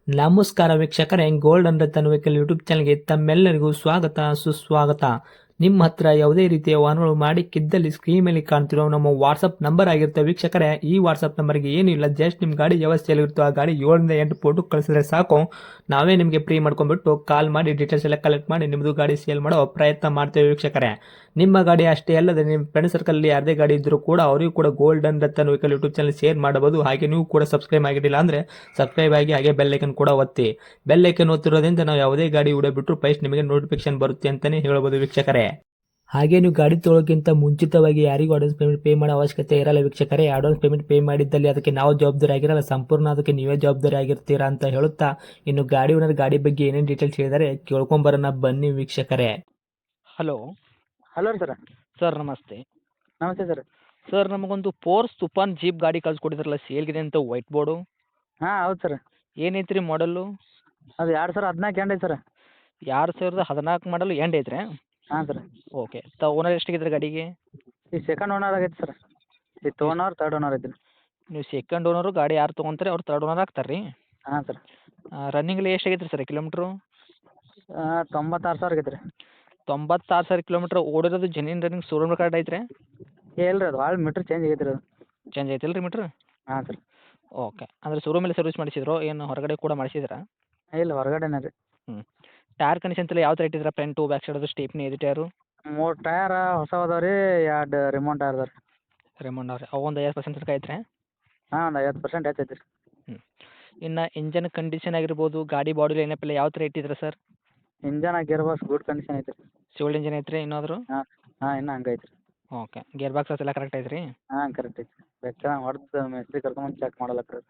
ನಮಸ್ಕಾರ ವೀಕ್ಷಕರೇ, golden Ratan vehicle YouTube ಚಾನಲ್ಗೆ ತಮ್ಮೆಲ್ಲರಿಗೂ ಸ್ವಾಗತ ಸುಸ್ವಾಗತ. ನಿಮ್ಮ ಹತ್ರ ಯಾವುದೇ ರೀತಿಯ ವಾಹನಗಳು ಮಾಡಿಕ್ಕಿದ್ದಲ್ಲಿ ಸ್ಕ್ರೀನ್ ಮೇಲೆ ಕಾಣ್ತಿರೋ ನಮ್ಮ ವಾಟ್ಸಪ್ ನಂಬರ್ ಆಗಿರುತ್ತೆ ವೀಕ್ಷಕರೇ. ಈ ವಾಟ್ಸಪ್ ನಂಬರ್ಗೆ ಏನಿಲ್ಲ, ಜಸ್ಟ್ ನಿಮ್ಮ ಗಾಡಿ ವ್ಯವಸ್ಥೆಯಲ್ಲಿರುತ್ತೋ ಆ ಗಾಡಿ 7 ರಿಂದ 8 ಫೋಟೋ ಕಳಿಸಿದ್ರೆ ಸಾಕು, ನಾವೇ ನಿಮಗೆ ಫ್ರೀ ಮಾಡ್ಕೊಂಡ್ಬಿಟ್ಟು ಕಾಲ್ ಮಾಡಿ ಡೀಟೇಲ್ಸ್ ಎಲ್ಲ ಕಲೆಕ್ಟ್ ಮಾಡಿ ನಿಮ್ಮದು ಗಾಡಿ ಸೇಲ್ ಮಾಡೋ ಪ್ರಯತ್ನ ಮಾಡ್ತೇವೆ ವೀಕ್ಷಕರೇ. ನಿಮ್ಮ ಗಾಡಿ ಅಷ್ಟೇ ಅಲ್ಲದೆ ನಿಮ್ಮ ಫ್ರೆಂಡ್ ಸರ್ಕಲ್ ಯಾರದೇ ಗಾಡಿ ಇದ್ದರೂ ಕೂಡ ಅವರಿಗೂ ಕೂಡ golden Ratan vehicle YouTube channel share ಮಾಡಬಹುದು. ಹಾಗೆ ನೀವು ಕೂಡ ಸಬ್ಸ್ಕ್ರೈಬ್ ಆಗಿರಲಿಲ್ಲ ಅಂದರೆ ಸಬ್ಸ್ಕ್ರೈಬ್ ಆಗಿ ಹಾಗೆ ಬೆಲ್ ಐಕನ್ ಕೂಡ ಒತ್ತಿ. ಬೆಲ್ ಐಕನ್ ಒತ್ತಿರೋದ್ರಿಂದ ನಾವು ಯಾವುದೇ ಗಾಡಿ ವಿಡಿಯೋ ಬಿಟ್ಟರು ಫಸ್ಟ್ ನಿಮಗೆ ನೋಟಿಫಿಕೇಶನ್ ಬರುತ್ತೆ ಅಂತಲೇ ಹೇಳ್ಬೋದು ವೀಕ್ಷಕರೇ. ಹಾಗೆ ನೀವು ಗಾಡಿ ತೊಳೋಕ್ಕಿಂತ ಮುಂಚಿತವಾಗಿ ಯಾರಿಗೂ ಅಡ್ವಾನ್ಸ್ ಪೇಮೆಂಟ್ ಪೇ ಮಾಡೋ ಅವಶ್ಯಕತೆ ಇರಲ್ಲ ವೀಕ್ಷಕರೇ. ಅಡ್ವಾನ್ಸ್ ಪೇಮೆಂಟ್ ಪೇ ಮಾಡಿದ್ದಲ್ಲಿ ಅದಕ್ಕೆ ನಾವು ಜವಾಬ್ದಾರಿ ಆಗಿರಲ್ಲ, ಸಂಪೂರ್ಣ ಅದಕ್ಕೆ ನೀವೇ ಜವಾಬ್ದಾರಿ ಆಗಿರ್ತೀರಾ ಅಂತ ಹೇಳುತ್ತಾ, ಇನ್ನು ಗಾಡಿ ಓನರ್ ಗಾಡಿ ಬಗ್ಗೆ ಏನೇನು ಡೀಟೇಲ್ಸ್ ಹೇಳಿದರೆ ಕೇಳ್ಕೊಂಬರೋಣ ಬನ್ನಿ ವೀಕ್ಷಕರೇ. ಹಲೋ ಹಲೋ ರೀ ಸರ್. ಸರ್ ನಮಸ್ತೆ. ನಮಸ್ತೆ ಸರ್. ಸರ್ ನಮಗೊಂದು ಫೋರ್ಸ್ ತುಫಾನ್ ಜೀಪ್ ಗಾಡಿ ಕಳ್ಸಿಕೊಟ್ಟಿದ್ರಲ್ಲ ಸೇಲ್ಗಿದೆ ಅಂತ ವೈಟ್ ಬೋರ್ಡು, ಹಾಂ ಹೌದು ಸರ್. ಏನೈತೆ ರೀ ಮಾಡಲ್ಲು? ಅದು 2014 ಎಂಡ್ ಐತೆ ಸರ್. 2014 ಮಾಡಲು ಎಂಡ್ ಐತ್ರಿ? ಹಾಂ ಸರ್. ಓಕೆ. ಓನರ್ ಎಷ್ಟಾಗಿದ್ರೆ ಗಾಡಿಗೆ? ಈ ಸೆಕೆಂಡ್ ಓನರ್ ಆಗೈತೆ ಸರ್. ಈ ಓನರ್ ತರ್ಡ್ ಓನರ್ ಐತಿ. ನೀವು ಸೆಕೆಂಡ್ ಓನರು, ಗಾಡಿ ಯಾರು ತೊಗೊಂತಾರೆ ಅವ್ರು ತರ್ಡ್ ಓನರ್ ಆಗ್ತಾರೆ ರೀ? ಹಾಂ ಸರ್. ರನ್ನಿಂಗ್ಲಿ ಎಷ್ಟಾಗೈತೆ ರೀ ಸರ್ ಕಿಲೋಮೀಟ್ರು? 96,000 ಆಗೈತೆ ರೀ. 96,000 ಕಿಲೋಮೀಟ್ರ್ ಓಡಿರೋದು ಜೆನ್ಯೂನ್ ರನ್ನಿಂಗ್ ಶೋರೂಮ್ ಕಾರ್ಡ್ ಐತ್ರಿ? ಇಲ್ಲ ರೀ, ಅದು ಭಾಳ ಮೀಟ್ರ್ ಚೇಂಜ್ ಆಗೈತೆ ರೀ ಅದು. ಚೇಂಜ್ ಐತಿಲ್ಲ ರೀ ಮೀಟ್ರ್? ಹಾಂ ಸರ್. ಓಕೆ. ಅಂದರೆ ಶೋರೂಮಲ್ಲಿ ಸರ್ವಿಸ್ ಮಾಡಿಸಿದ್ರು, ಏನು ಹೊರಗಡೆ ಕೂಡ ಮಾಡಿಸಿದ್ರಾ? ಇಲ್ಲ, ಹೊರಗಡೆನೇ ರೀ. ಹ್ಞೂ. ಟೈರ್ ಕಂಡೀಷನ್ಸ್ ಎಲ್ಲ ಯಾವ ಥರ ಇಟ್ಟಿದ್ರೆ? ಫ್ರಂಟು ಬ್ಯಾಕ್ ಸೈಡದು ಸ್ಟೇಪ್ನಿ ಇದೆ ಟೈರು? 3 ಟಯರ್ ಹೊಸವು ಅದಾವೆ ರೀ, 2 ರಿಮೋಟ್ ಟಯರ್ ಅದಾವೆ ರೀ. ರೆಮಂಡ್ ಅವ್ರೆ, ಅವು ಒಂದು 50% ತನಕ ಐತ್ರಿ? ಹಾಂ, ಒಂದು 50% ಹೆಚ್ಚೈತೆ ರೀ. ಹ್ಞೂ. ಇನ್ನು ಇಂಜನ್ ಕಂಡೀಷನ್ ಆಗಿರ್ಬೋದು, ಗಾಡಿ ಬಾಡಿ ಲೈನಪ್ ಎಲ್ಲ ಯಾವ ಥರ ಇಟ್ಟಿದ್ರೆ sir? Engine gear box good condition ಐತೆ ರೀ. ಸಿವಿಲ್ ಇಂಜನ್ ಐತ್ರಿ ಏನಾದರೂ? ಹಾಂ ಹಾಂ, ಇನ್ನೂ ಹಂಗೆ ಐತೆ ರೀ. ಓಕೆ. ಗೇರ್ ಬಾಕ್ಸಸ್ ಎಲ್ಲ ಕರೆಕ್ಟ್ ಐತ್ರಿ? ಹಾಂ, ಕರೆಕ್ಟ್ ಐತೆ. ಬೇಕಾದ್ರೆ ಹೊಡೆದು ಮಿಸ್ತ್ರಿ ಕರ್ಕೊಂಬಂದು ಚೆಕ್ ಮಾಡಲ್ಲ ರೀ.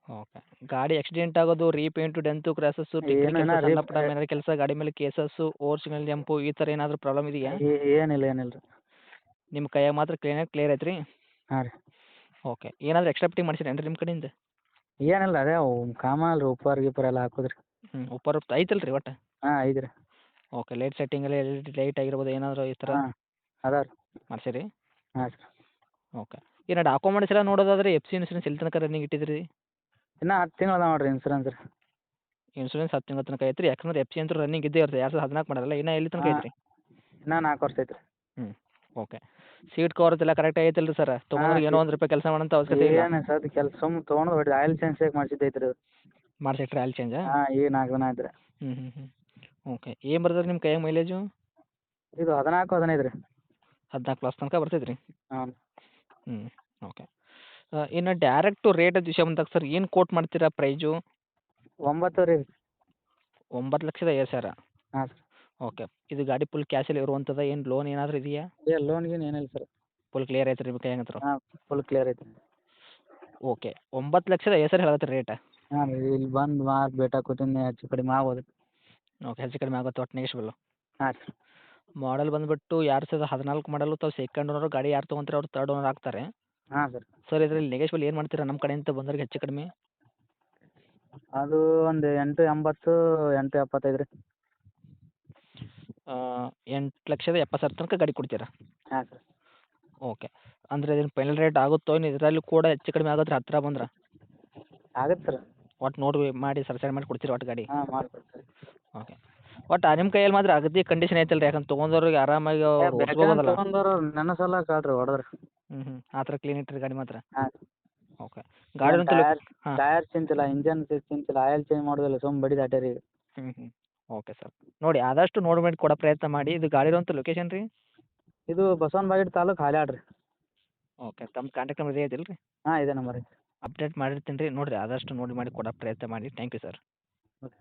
ಓಕೆ. ಗಾಡಿ ಆಕ್ಸಿಡೆಂಟ್ ಆಗೋದು, ರೀಪೇಂಟು, ಡೆಂತು, ಕ್ರ್ಯಾಸಸ್ಸು, ಏನಿಲ್ಲ ರೀ. ಸಣ್ಣ ಪುಟ್ಟ ಮೇನರ್ ಕೆಲಸ, ಗಾಡಿ ಮೇಲೆ ಕೇಸಸ್ಸು, ಓವರ್ ಸಿಗ್ನಲ್ ಜಂಪು, ಈ ಥರ ಏನಾದರೂ ಪ್ರಾಬ್ಲಮ್ ಇದೆಯಾ? ಏನಿಲ್ಲ ರೀ. ನಿಮ್ಮ ಕೈಯಾಗ ಮಾತ್ರ ಕ್ಲಿಯರ್ ಐತ್ರಿ? ಹಾಂ ರೀ. ಓಕೆ. ಏನಾದರೂ ಎಕ್ಸ್ಟ್ರಾ ಫಿಟ್ಟಿಂಗ್ ಮಾಡಿಸಿರೇನು ರೀ ನಿಮ್ಮ ಕಡೆಯಿಂದ? ಏನಿಲ್ಲ ಅದೇ ಅವು ಕಾಮನ್ ರೀ, ಉಪ್ಪರ್ ಗಿಪ್ಪರ್ ಎಲ್ಲ ಹಾಕೋದು ರೀ. ಹ್ಞೂ. ಉಪ್ಪರ್ ಐತಲ್ಲ ರೀ ಒಟ್ಟು? ಹಾಂ, ಐತೆ ರೀ. ಓಕೆ. ಲೈಟ್ ಸೆಟ್ಟಿಂಗಲ್ಲಿ LED ಲೈಟ್ ಆಗಿರ್ಬೋದು, ಏನಾದರೂ ಈ ಥರ ಹಾಂ, ಅದಾವೆ ರೀ. ಮಾಡಿಸಿರಿ? ಹಾಂ ಸರ್. ಓಕೆ. ಇನ್ನು ಡಾಕ್ಯುಮೆಂಟ್ಸ್ ಎಲ್ಲ ನೋಡೋದಾದ್ರೆ FC ಇನ್ಸೂರೆನ್ಸ್ ಎಲ್ಲಿ ತನಕ ರನ್ನಿಂಗ್ ಇಟ್ಟಿದ್ರಿ? ಇನ್ನೂ 10 ತಿಂಗಳು ಅದಾವೆ ನೋಡಿರಿ ಇನ್ಸೂರೆನ್ಸ್ ರೀ. ಇನ್ಸೂರೆನ್ಸ್ 10 ತಿಂಗಳ ತನಕ ಐತ್ರಿ? ಯಾಕಂದ್ರೆ FC ಅಂತೂ ರನ್ನಿಂಗ್ ಇದ್ದೇ ಇರುತ್ತೆ, 2014 ಮಾಡಲ್ಲ. ಇನ್ನು ಎಲ್ಲಿ ತನಕ ಹಾಂ, ಐತ್ರಿ? ಇನ್ನೂ 4 ವರ್ಷ ಐತೆ ರೀ. ಹ್ಞೂ. ಓಕೆ. ಸೀಟ್ ಕವರ್ಸ್ ಎಲ್ಲ ಕರೆಕ್ಟ್ ಐತಲ್ಲ ರೀ ಸರ್? ತೊಗೊಂಡ್ರೆ ಏನೋ ₹1 ಕೆಲಸ ಮಾಡೋಂಥ ಅವಶ್ಯಕತೆ ಇಲ್ಲ? ಏನು ಸರ್, ಕೆಲಸ ಸುಮ್ಮನೆ ತೊಗೊಂಡು ಹೊಡಿ ಆಯಿಲ್ ಚೇಂಜ್ ಮಾಡಿಸಿದ್ದೈತೆ ರೀ ಅದು. ಮಾಡಿಸಿಟ್ರಿ ಆಯಿಲ್ ಚೇಂಜಾ? ಹಾಂ, ಈಗ 4 ದಿನ ಆಯ್ತು ರೀ. ಹ್ಞೂ ಹ್ಞೂ ಹ್ಞೂ. ಓಕೆ. ಏನು ಬರ್ತದೆ ನಿಮ್ಮ ಕೈಯಾಗ ಮೈಲೇಜು? ಇದು 14 15 ರೀ. 14 ಪ್ಲಸ್ ತನಕ ಬರ್ತೈತೆ ರೀ? ಹಾಂ. ಹ್ಞೂ. ಓಕೆ. ಇನ್ನು ಡೈರೆಕ್ಟು ರೇಟ್ ವಿಷಯ ಬಂದಾಗ ಸರ್ ಏನು ಕೋಟ್ ಮಾಡ್ತೀರಾ ಪ್ರೈಜು? 9 ರೀ. 9,50,000? ಹಾಂ ಸರ್. ಓಕೆ. ಇದು ಗಾಡಿ ಫುಲ್ ಕ್ಯಾಶಲ್ಲಿ ಇರುವಂಥದ್ದು, ಏನು ಲೋನ್ ಏನಾದರೂ ಇದೆಯಾ? ಲೋನ್ ಗೀನ್ ಏನಿಲ್ಲ ಸರ್. ಫುಲ್ ಕ್ಲಿಯರ್ ಐತೆ ರೀ ನಿಮ್ಮ ಕೈಯಾಗ ಹತ್ರ? ಹಾಂ, ಫುಲ್ ಕ್ಲಿಯರ್ ಐತೆ. ಓಕೆ. 9,50,000 ಹೇಳತ್ತೀರಿ ರೇಟ್? ಹಾಂ ರೀ, ಇಲ್ಲಿ ಬಂದು ಮಾತು ಭೇಟಿ ಕೂತೀನಿ, ಹೆಚ್ಚು ಕಡಿಮೆ ಆಗ್ಬೋದು. ಓಕೆ. ಹೆಚ್ಚು ಕಡಿಮೆ ಆಗುತ್ತೆ ಒಟ್ಟು ನೆಗೆಶ್ಬಲ್ಲು? ಹಾಂ ಸರ್. ಮಾಡಲ್ ಬಂದುಬಿಟ್ಟು 2014 ಮಾಡಲು. ತಾವು ಸೆಕೆಂಡ್ ಓನರು, ಗಾಡಿ ಯಾರು ತೊಗೊಂತಾರೆ ಅವ್ರು ತರ್ಡ್ ಓನರ್ ಆಗ್ತಾರೆ. ಹಾಂ ಸರ್. ಸರ್ ಇದರಲ್ಲಿ ನೆಗೆಶ್ಬಲ್ ಏನು ಮಾಡ್ತೀರಾ ನಮ್ಮ ಕಡೆಯಿಂದ ಬಂದವ್ರಿಗೆ ಹೆಚ್ಚು ಕಡಿಮೆ? ಅದು ಒಂದು 880 875 ರೀ. 8,70,000 ತನಕ ಗಾಡಿ ಕೊಡ್ತೀರಾ? ಹಾಂ ಸರ್. ಓಕೆ. ಅಂದರೆ ಇದನ್ನು ಫೈನಲ್ ರೇಟ್ ಆಗುತ್ತೋ, ಇನ್ನು ಇದರಲ್ಲಿ ಕೂಡ ಹೆಚ್ಚು ಕಡಿಮೆ ಆಗುತ್ತೆ ಹತ್ತಿರ ಬಂದ್ರೆ? ಆಗತ್ತೆ ಸರ್. ಒಟ್ಟು ನೋಡಿ ಮಾಡಿ ಸರಿ ಮಾಡಿ ಕೊಡ್ತೀರಿ ಒಟ್ಟು ಗಾಡಿ? ಹಾಂ, ಮಾಡಿಕೊಡ್ತೀವಿ. ಓಕೆ. ಒಟ್ಟು ನಿಮ್ಮ ಕೈಯಲ್ಲಿ ಮಾತ್ರ ಅಗದಿ ಕಂಡೀಷನ್ ಐತಲ್ಲ ರೀ? ಯಾಕಂದ್ರೆ ತೊಗೊಂಡವ್ರಿಗೆ ಆರಾಮಾಗಿ ಓಡಿಸ್ಬೋದಲ್ಲ? ತೊಗೊಂಡವ್ರು ನನ್ನ ಸಲ ಕಾಡ್ರಿ ಹೊಡೆದ್ರಿ. ಹ್ಞೂ ಹ್ಞೂ. ಆ ಥರ ಕ್ಲೀನ್ ಇಟ್ಟಿರಿ ಗಾಡಿ ಮಾತ್ರ? ಹಾಂ. ಓಕೆ. ಗಾಡಿ ಅಂತೂ ಹಾಂ. ಟಯರ್ ಚಿಂತಿಲ್ಲ, ಇಂಜನ್ ಚಿಂತಿಲ್ಲ, ಆಯಿಲ್ ಚೇಂಜ್ ಮಾಡೋದಿಲ್ಲ, ಸುಮ್ಮ ಬಡಿದು ಅಡ್ಡಾರಿ. ಹ್ಞೂ ಹ್ಞೂ. Okay sir. ನೋಡಿ ಆದಷ್ಟು ನೋಡಿ ಮಾಡಿ ಕೊಡೋ ಪ್ರಯತ್ನ ಮಾಡಿ. ಇದು ಗಾಡಿ ಇರುವಂಥ ಲೊಕೇಶನ್ ರೀ? ಇದು ಬಸವನಬಾಗೇವಾಡಿ ತಾಲೂಕು ಹಾಲ್ಯಾಡ್ ರೀ. ಓಕೆ. ತಮ್ಮ ಕಾಂಟ್ಯಾಕ್ಟ್ ನಂಬರ್ ಇದೆ ಐತಿಲ್ಲ ರೀ? ಹಾಂ, ಇದೇ ನಂಬರ್ ಐತೆ. ಅಪ್ಡೇಟ್ ಮಾಡಿರ್ತೀನಿ ರೀ, ನೋಡಿರಿ ಆದಷ್ಟು ನೋಡಿ ಮಾಡಿ ಕೊಡೋ ಪ್ರಯತ್ನ ಮಾಡಿ. Thank you sir. ಓಕೆ.